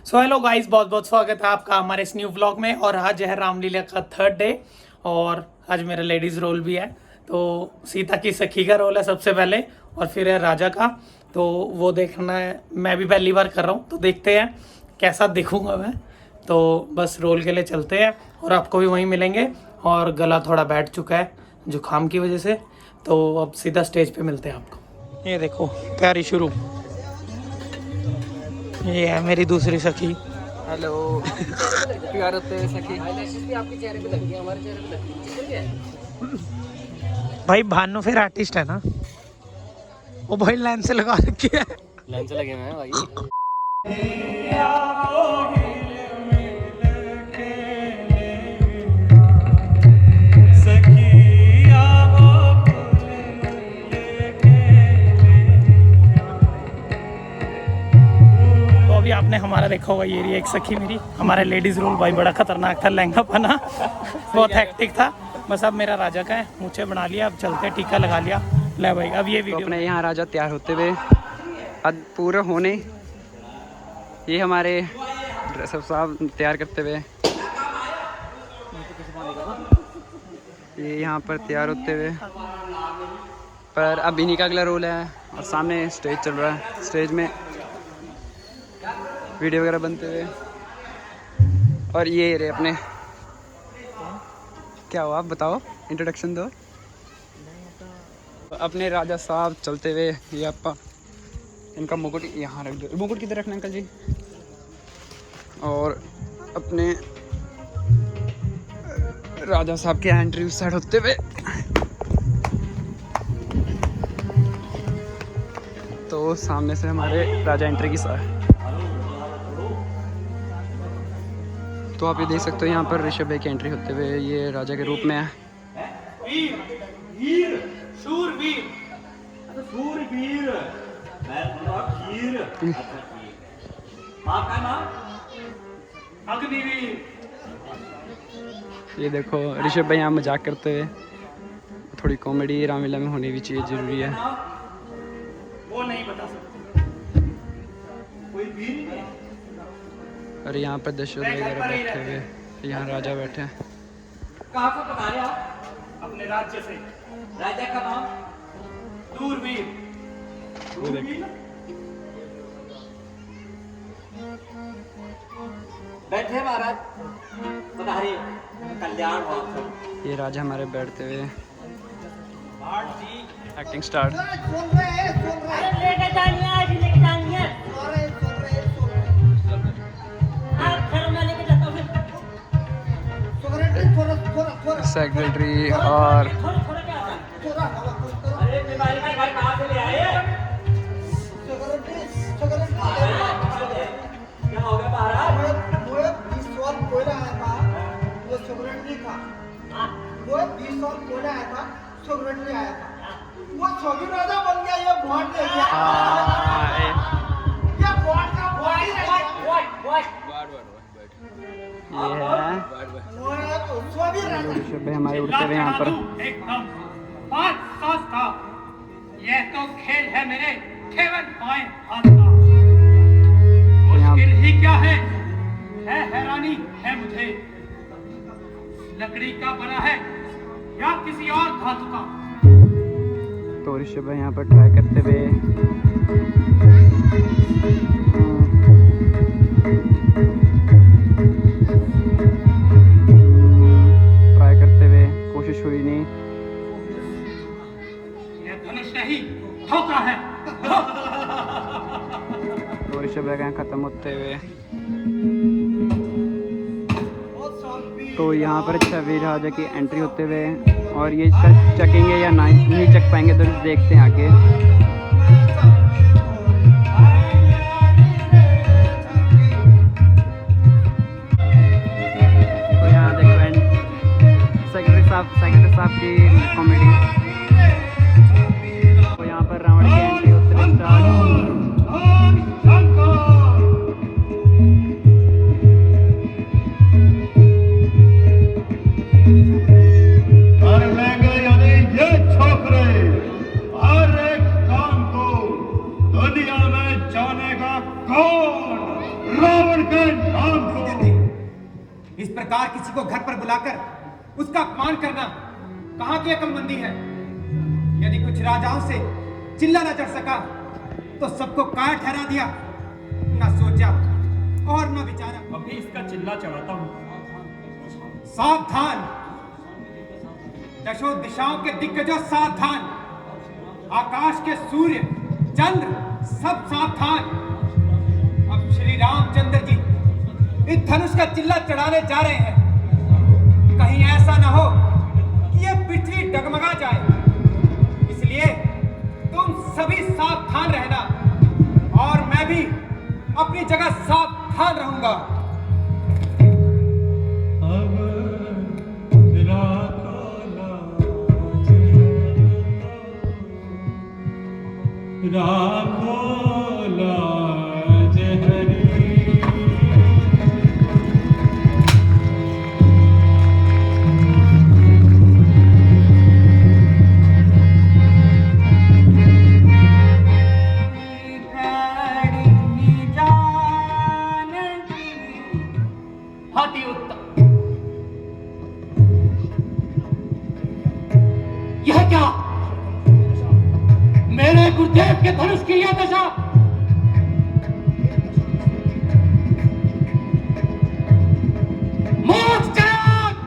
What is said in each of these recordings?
So hello guys, बहुत बहुत स्वागत है आपका हमारे इस न्यू व्लॉग में। और आज है रामलीला का थर्ड डे और आज मेरा लेडीज़ रोल भी है। तो सीता की सखी का रोल है सबसे पहले और फिर है राजा का। तो वो देखना है, मैं भी पहली बार कर रहा हूँ तो देखते हैं कैसा दिखूँगा मैं। तो बस रोल के लिए चलते हैं और आपको भी वहीं मिलेंगे। और गला थोड़ा बैठ चुका है जुकाम की वजह से, तो अब सीधा स्टेज पे मिलते हैं आपको। ये देखो तैयारी शुरू। ये है मेरी दूसरी सखी। हेलो प्यार होते हैं सखी। आपके चेहरे पे लग गया, हमारे चेहरे पे लग गया। भाई भानु फिर आर्टिस्ट है ना, वो भाई लाइन से लगा रखी है। लाइन से लगे हुए हैं भाई। तो अभी आपने हमारा देखा होगा, ये रही एक सखी मेरी। हमारा लेडीज रोल भाई बड़ा खतरनाक था, लहंगा पहना बहुत हेक्टिक था। बस अब मेरा राजा का है, मुझे बना लिया, अब चलते टीका लगा लिया। ले भाई अब ये तो वीडियो अपने यहाँ राजा तैयार होते हुए अब पूरे होने, ये हमारे ड्रेसअप साहब तैयार करते हुए, ये यहाँ पर तैयार होते हुए। पर अब इन्हीं का अगला रोल है और सामने स्टेज चल रहा है, स्टेज में वीडियो वगैरह बनते हुए। और ये रहे अपने, क्या हुआ आप बताओ, इंट्रोडक्शन दो। अपने राजा साहब चलते हुए, ये आपका इनका मुकुट यहाँ रख दो। मुकुट किधर रखना अंकल जी। और अपने राजा साहब के एंट्री उस साइड होते हुए। तो सामने से हमारे राजा एंट्री की साइड। तो आप ये देख सकते हो यहाँ पर ऋषभ भाई की एंट्री होते हुए, ये राजा के रूप में है। ये देखो ऋषभ भाई यहाँ मजाक करते हुए। थोड़ी कॉमेडी रामलीला में होनी भी चाहिए, जरूरी है। वो नहीं बता सकते। और यहाँ पर दशरथ वगैरह बैठे हुए, यहाँ राजा बैठे हैं। कहाँ से बता रहे आप? अपने राज्य से। राजा का नाम? दूरबीर। बैठे महाराज, पधारिए, कल्याण हो आप। ये राजा हमारे बैठते हुए। Acting start. लेके जानिए, आज लेके जानिए। आप घर में लेके जाता हूँ फिर। सेक्रेटरी और थोड़ा थोड़ा क्या आता है? अरे तिवारी भाई कहाँ से ले आए? क्या हो गया महाराज? वो छोटी राजा बन गया, ये भोट दे गया। ये भोट का भोट ही रह गया। ये है ऋषभ भाई हमारे उड़ते हुए यहाँ पर। एकदम 5-7 का ये तो खेल है मेरे 7 पॉइंट हाथ का। मुश्किल ही क्या है हैरानी है मुझे। लकड़ी का बना है या किसी और धातु का। तो ऋषभ भाई यहाँ पर ट्राई करते हुए। ट्राई करते हुए कोशिश हुई नहीं। ये धनुष नहीं, धोखा है। तो ऋषभ भाई यहाँ खत्म होते हुए। तो यहाँ पर छवि राजा की एंट्री होते हुए। और ये चकेंगे या नहीं चक पाएंगे, तो देखते हैं आगे। तो यहाँ देखो सेक्रेटरी साहब की कॉमेडी। तो यहाँ पर रावण की एंट्री होते हुए स्टार्ट। दुनिया में जानेगा कौन? रावण के नाम को। इस प्रकार किसी को घर पर बुलाकर उसका अपमान करना कहाँ की अक्लमंदी है? यदि कुछ राजाओं से चिल्ला न चढ़ सका तो सबको कायर ठहरा दिया, न सोचा और न विचारा। अभी इसका चिल्ला चढ़ाता हूँ। सावधान, दशों दिशाओं के दिग्गजों सावधान, आकाश के सूर्य चंद्र सब सावधान। अब श्री रामचंद्र जी इस धनुष का चिल्ला चढ़ाने जा रहे हैं। कहीं ऐसा न हो कि यह पृथ्वी डगमगा जाए, इसलिए तुम सभी सावधान रहना और मैं भी अपनी जगह सावधान रहूंगा। राखो लाज हरी। अति उत्तम। यह क्या? मेरे गुरुदेव के धनुष की यह दशा। मूर्ख जनक,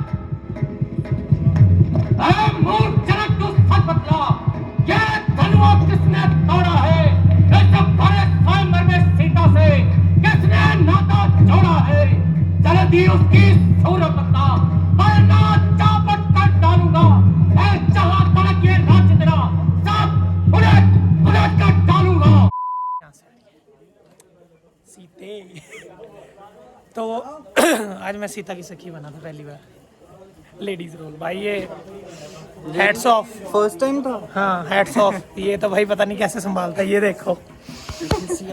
मूर्ख जनक, तू सच बतला, यह धनुआ किसने तोड़ा है? इस भरे स्वयंवर में सीता से किसने नाता जोड़ा है? जल्दी उसकी सूरत बता, वरना चापट कर डालूंगा। जहां तक ये राज्य तेरा, सब उलट कर डालूंगा। सीते तो आज मैं सीता की सखी बना था पहली बार, लेडीज रोल। भाई ये हैट्स ऑफ, फर्स्ट टाइम था। हाँ हैट्स ऑफ। ये तो भाई पता नहीं कैसे संभालता है, ये देखो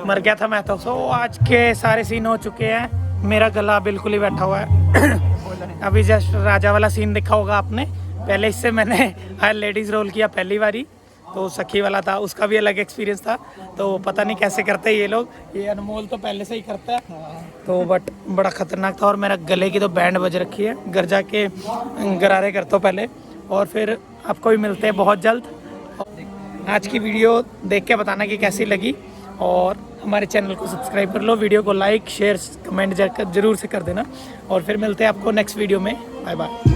मर गया था मैं तो। सो आज के सारे सीन हो चुके हैं, मेरा गला बिल्कुल ही बैठा हुआ है। अभी जस्ट राजा वाला सीन देखा होगा आपने, पहले इससे मैंने आज लेडीज रोल किया पहली बारी, तो सखी वाला था, उसका भी अलग एक्सपीरियंस था। तो पता नहीं कैसे करते हैं ये लोग, ये अनमोल तो पहले से ही करता है तो, बट बड़ा खतरनाक था। और मेरा गले की तो बैंड बज रखी है, घर जाके गरारे करता हूँ पहले, और फिर आपको भी मिलते हैं बहुत जल्द। आज की वीडियो देख के बताना कि कैसी लगी, और हमारे चैनल को सब्सक्राइब कर लो, वीडियो को लाइक शेयर कमेंट जरूर से कर देना, और फिर मिलते हैं आपको नेक्स्ट वीडियो में। Bye bye.